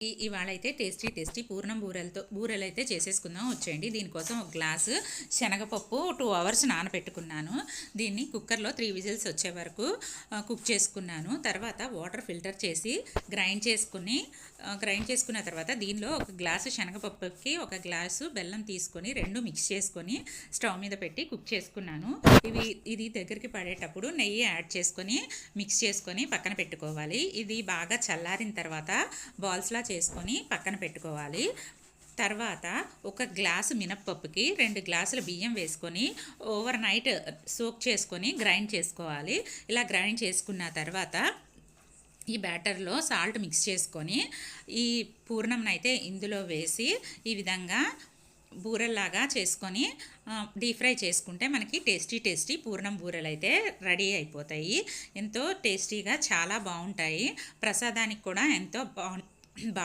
ఇవాళ అయితే టేస్టీ పూర్ణం బూరెలైతే చేసేసుకుందాం వచ్చేయండి. దీనికోసం ఒక గ్లాసు శనగపప్పు 2 అవర్స్ నానబెట్టుకున్నాను. దీన్ని కుక్కర్లో 3 విజిల్స్ వచ్చే వరకు కుక్ చేసుకున్నాను. తర్వాత వాటర్ ఫిల్టర్ చేసి గ్రైండ్ చేసుకున్న తర్వాత దీనిలో ఒక గ్లాసు శనగపప్పుకి ఒక గ్లాసు బెల్లం తీసుకొని 2 మిక్స్ చేసుకొని స్టవ్ మీద పెట్టి కుక్ చేసుకున్నాను. ఇది దగ్గరికి పడేటప్పుడు నెయ్యి యాడ్ చేసుకొని మిక్స్ చేసుకొని పక్కన పెట్టుకోవాలి. ఇది బాగా చల్లారిన తర్వాత బాల్స్లా చేసుకొని పక్కన పెట్టుకోవాలి. తర్వాత ఒక గ్లాసు మినప్పప్పుకి 2 గ్లాసుల బియ్యం వేసుకొని ఓవర్ నైట్ సోక్ చేసుకొని గ్రైండ్ చేసుకోవాలి. ఇలా గ్రైండ్ చేసుకున్న తర్వాత ఈ బ్యాటర్లో సాల్ట్ మిక్స్ చేసుకొని ఈ పూర్ణంనైతే ఇందులో వేసి ఈ విధంగా బూరెల్లాగా చేసుకొని డీప్ ఫ్రై చేసుకుంటే మనకి టేస్టీ పూర్ణం బూరెలు అయితే రెడీ అయిపోతాయి. ఎంతో టేస్టీగా చాలా బాగుంటాయి. ప్రసాదానికి కూడా ఎంతో